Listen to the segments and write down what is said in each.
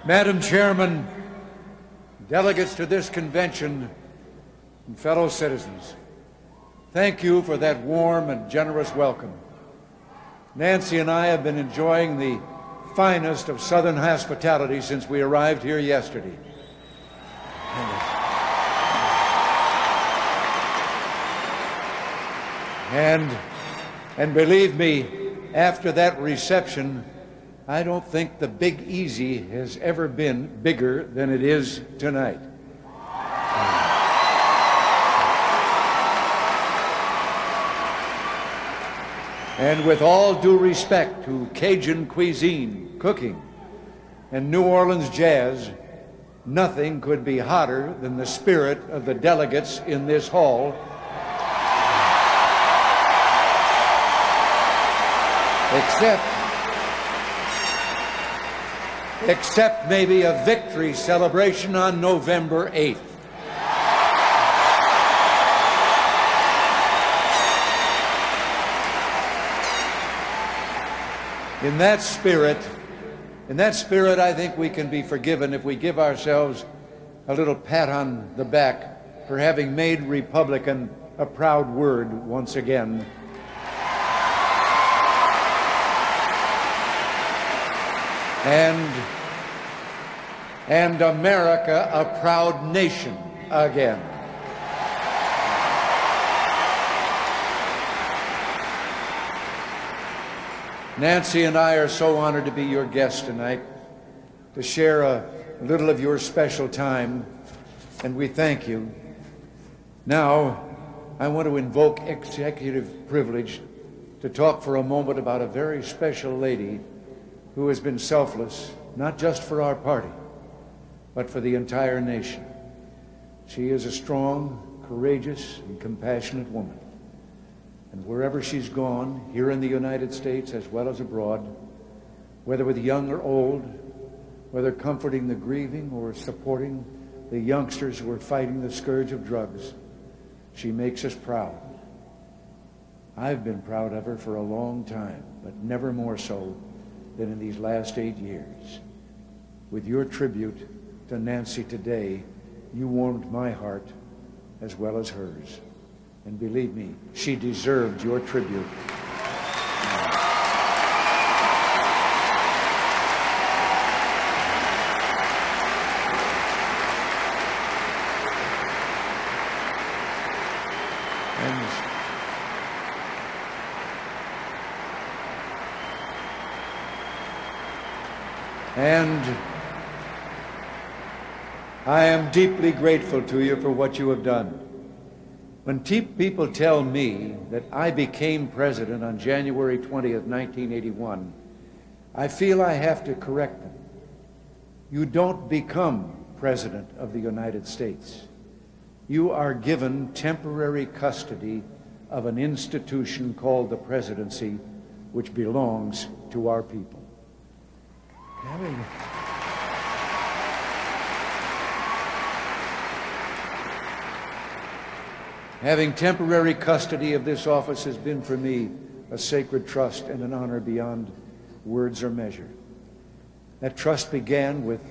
Madam Chairman, delegates to this convention, and fellow citizens, thank you for that warm and generous welcome. Nancy and I have been enjoying the finest of Southern hospitality since we arrived here yesterday. And believe me, after that reception, I don't think the Big Easy has ever been bigger than it is tonight. And with all due respect to Cajun cuisine, cooking, and New Orleans jazz, nothing could be hotter than the spirit of the delegates in this hall. Except maybe a victory celebration on November 8th. In that spirit, I think we can be forgiven if we give ourselves a little pat on the back for having made Republican a proud word once again. And America a proud nation again. Nancy and I are so honored to be your guests tonight, to share a little of your special time, and we thank you. Now, I want to invoke executive privilege to talk for a moment about a very special lady who has been selfless, not just for our party, but for the entire nation. She is a strong, courageous, and compassionate woman. And wherever she's gone, here in the United States as well as abroad, whether with young or old, whether comforting the grieving or supporting the youngsters who are fighting the scourge of drugs, she makes us proud. I've been proud of her for a long time, but never more so than in these last 8 years. With your tribute to Nancy today, you warmed my heart as well as hers. And believe me, she deserved your tribute. And I am deeply grateful to you for what you have done. When people tell me that I became president on January 20th, 1981, I feel I have to correct them. You don't become president of the United States. You are given temporary custody of an institution called the presidency, which belongs to our people. Having temporary custody of this office has been for me a sacred trust and an honor beyond words or measure. That trust began with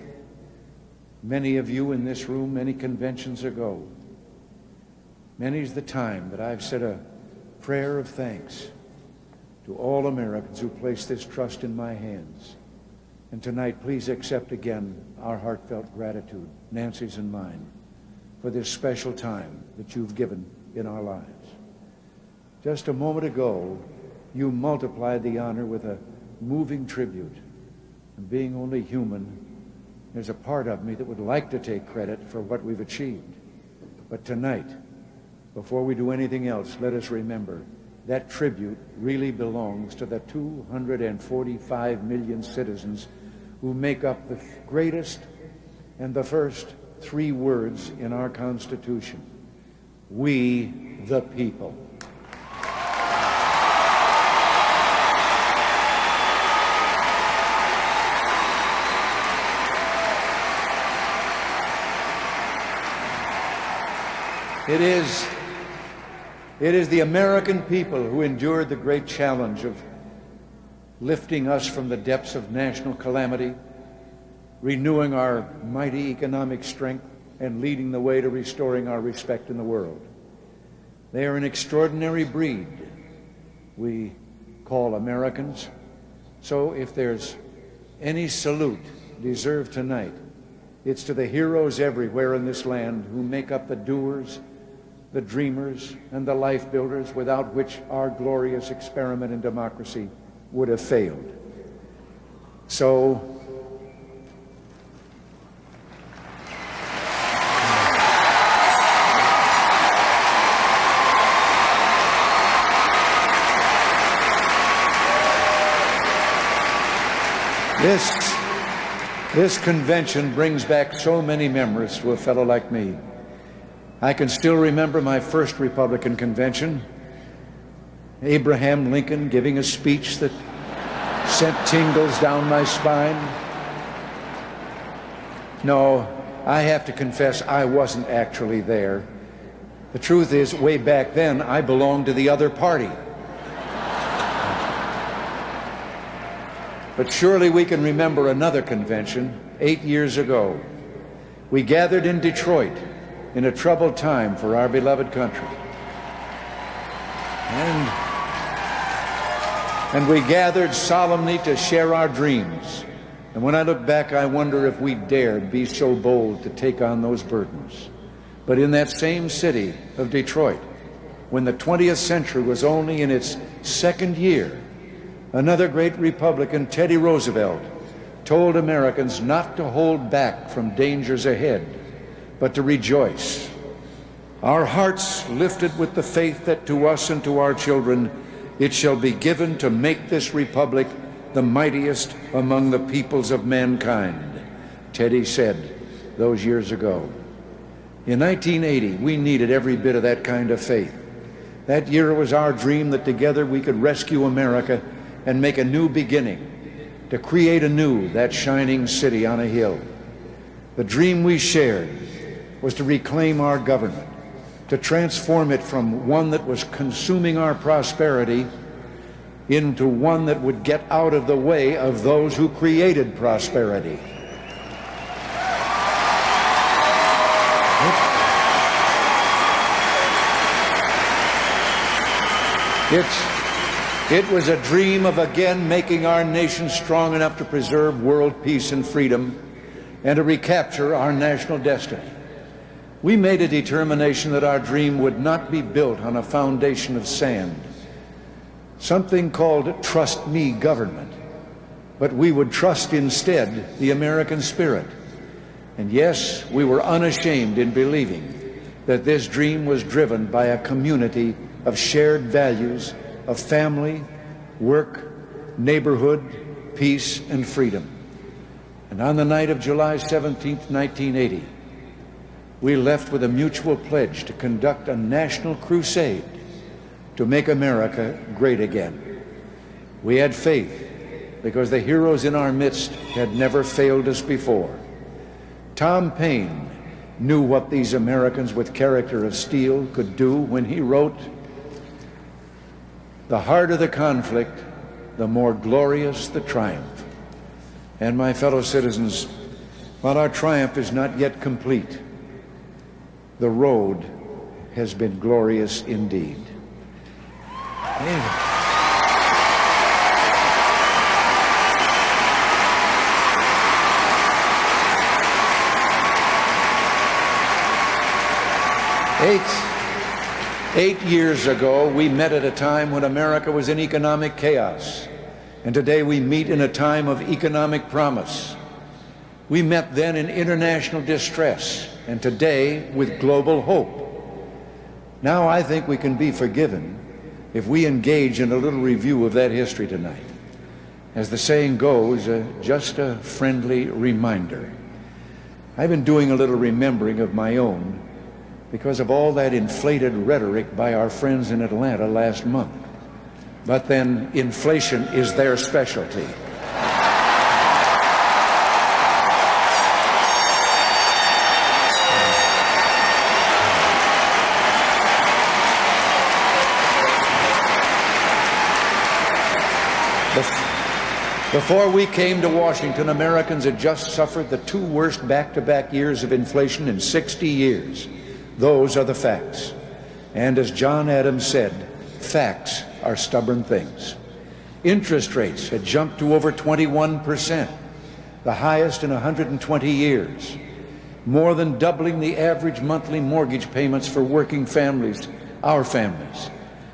many of you in this room many conventions ago. Many's the time that I've said a prayer of thanks to all Americans who place this trust in my hands. And tonight, please accept again our heartfelt gratitude, Nancy's and mine, for this special time that you've given in our lives. Just a moment ago, you multiplied the honor with a moving tribute. And being only human, there's a part of me that would like to take credit for what we've achieved. But tonight, before we do anything else, let us remember that tribute really belongs to the 245 million citizens who make up the greatest and the first 3 words in our Constitution. We the people. It is the American people who endured the great challenge of lifting us from the depths of national calamity, renewing our mighty economic strength, and leading the way to restoring our respect in the world. They are an extraordinary breed we call Americans. So if there's any salute deserved tonight, it's to the heroes everywhere in this land who make up the doers, the dreamers, and the life builders without which our glorious experiment in democracy would have failed. So, This convention brings back so many memories to a fellow like me. I can still remember my first Republican convention, Abraham Lincoln giving a speech that sent tingles down my spine. No, I have to confess I wasn't actually there. The truth is, way back then, I belonged to the other party. But surely we can remember another convention 8 years ago. We gathered in Detroit in a troubled time for our beloved country. And we gathered solemnly to share our dreams. And when I look back, I wonder if we dared be so bold to take on those burdens. But in that same city of Detroit, when the 20th century was only in its second year, another great Republican, Teddy Roosevelt, told Americans not to hold back from dangers ahead, but to rejoice. Our hearts lifted with the faith that to us and to our children it shall be given to make this republic the mightiest among the peoples of mankind, Teddy said those years ago. In 1980, we needed every bit of that kind of faith. That year it was our dream that together we could rescue America and make a new beginning, to create anew that shining city on a hill. The dream we shared was to reclaim our government, to transform it from one that was consuming our prosperity into one that would get out of the way of those who created prosperity. It was a dream of again making our nation strong enough to preserve world peace and freedom and to recapture our national destiny. We made a determination that our dream would not be built on a foundation of sand, something called trust me government, but we would trust instead the American spirit. And yes, we were unashamed in believing that this dream was driven by a community of shared values of family, work, neighborhood, peace, and freedom. And on the night of July 17th, 1980, we left with a mutual pledge to conduct a national crusade to make America great again. We had faith because the heroes in our midst had never failed us before. Tom Paine knew what these Americans with character of steel could do when he wrote, "The harder the conflict, the more glorious the triumph." And my fellow citizens, while our triumph is not yet complete, the road has been glorious indeed. Amen. Eight years ago, we met at a time when America was in economic chaos, and today we meet in a time of economic promise. We met then in international distress, and today with global hope. Now I think we can be forgiven if we engage in a little review of that history tonight. As the saying goes, just a friendly reminder. I've been doing a little remembering of my own because of all that inflated rhetoric by our friends in Atlanta last month. But then inflation is their specialty. Before we came to Washington, Americans had just suffered the two worst back-to-back years of inflation in 60 years. Those are the facts. And as John Adams said, facts are stubborn things. Interest rates had jumped to over 21%, the highest in 120 years, more than doubling the average monthly mortgage payments for working families, our families.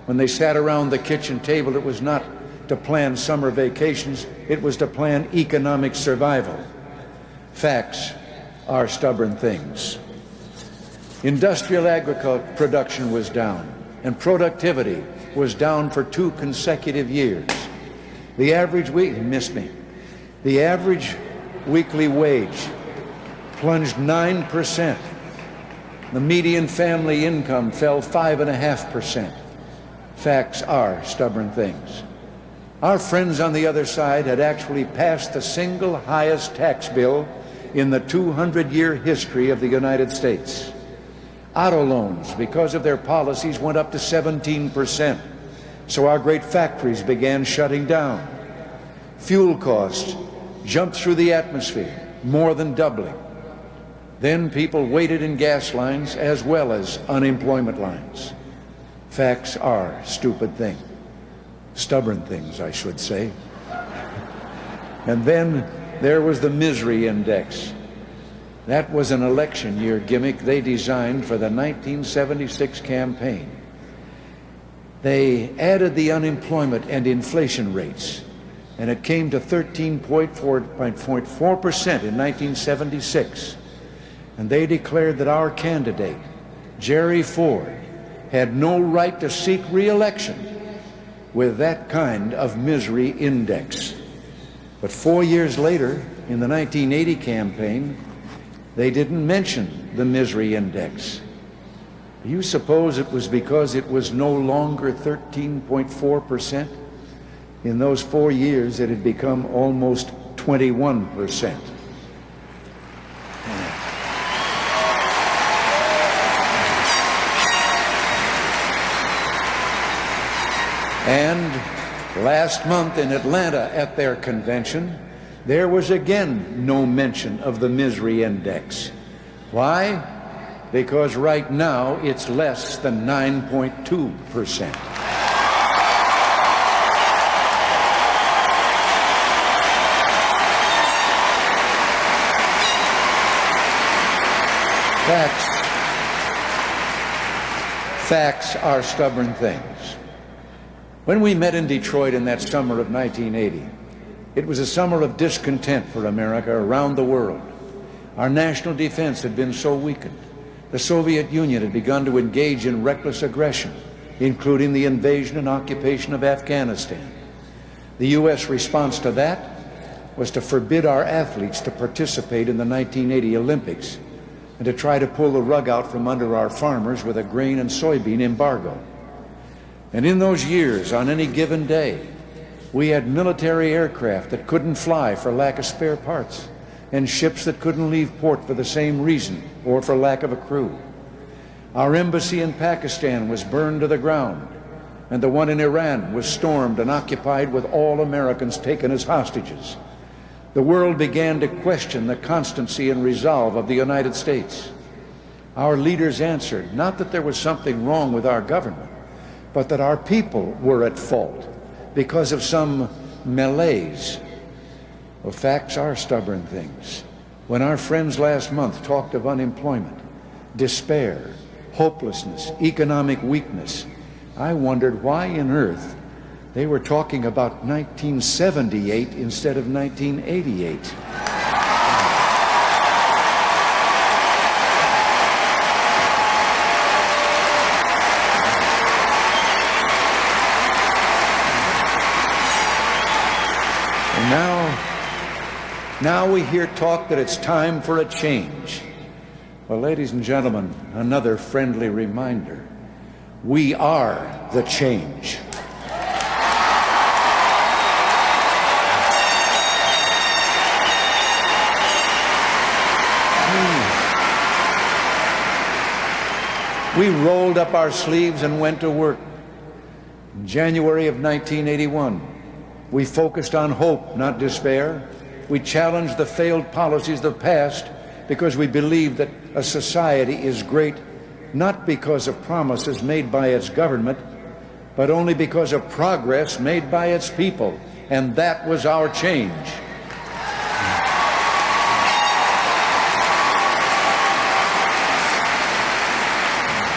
When they sat around the kitchen table, it was not to plan summer vacations, it was to plan economic survival. Facts are stubborn things. Industrial agriculture production was down, and productivity was down for 2 consecutive years. The average weekly wage plunged 9%. The median family income fell 5.5%. Facts are stubborn things. Our friends on the other side had actually passed the single highest tax bill in the 200-year history of the United States. Auto loans, because of their policies, went up to 17%, so our great factories began shutting down. Fuel costs jumped through the atmosphere, more than doubling. Then people waited in gas lines as well as unemployment lines. Facts are stupid things. Stubborn things, I should say. And then there was the misery index. That was an election year gimmick they designed for the 1976 campaign. They added the unemployment and inflation rates, and it came to 13.4% in 1976. And they declared that our candidate, Jerry Ford, had no right to seek re-election with that kind of misery index. But 4 years later, in the 1980 campaign, they didn't mention the misery index. Do you suppose it was because it was no longer 13.4%? In those 4 years, it had become almost 21%. And last month in Atlanta at their convention, there was again no mention of the misery index. Why? Because right now it's less than 9.2%. Facts are stubborn things. When we met in Detroit in that summer of 1980, it was a summer of discontent for America around the world. Our national defense had been so weakened. The Soviet Union had begun to engage in reckless aggression, including the invasion and occupation of Afghanistan. The U.S. response to that was to forbid our athletes to participate in the 1980 Olympics and to try to pull the rug out from under our farmers with a grain and soybean embargo. And in those years, on any given day, we had military aircraft that couldn't fly for lack of spare parts, and ships that couldn't leave port for the same reason or for lack of a crew. Our embassy in Pakistan was burned to the ground, and the one in Iran was stormed and occupied with all Americans taken as hostages. The world began to question the constancy and resolve of the United States. Our leaders answered, not that there was something wrong with our government, but that our people were at fault because of some malaise. Well, facts are stubborn things. When our friends last month talked of unemployment, despair, hopelessness, economic weakness, I wondered why on earth they were talking about 1978 instead of 1988. Now we hear talk that it's time for a change. Well, ladies and gentlemen, another friendly reminder. We are the change. We rolled up our sleeves and went to work. In January of 1981, We focused on hope, not despair. We challenged the failed policies of the past because we believe that a society is great not because of promises made by its government, but only because of progress made by its people. And that was our change.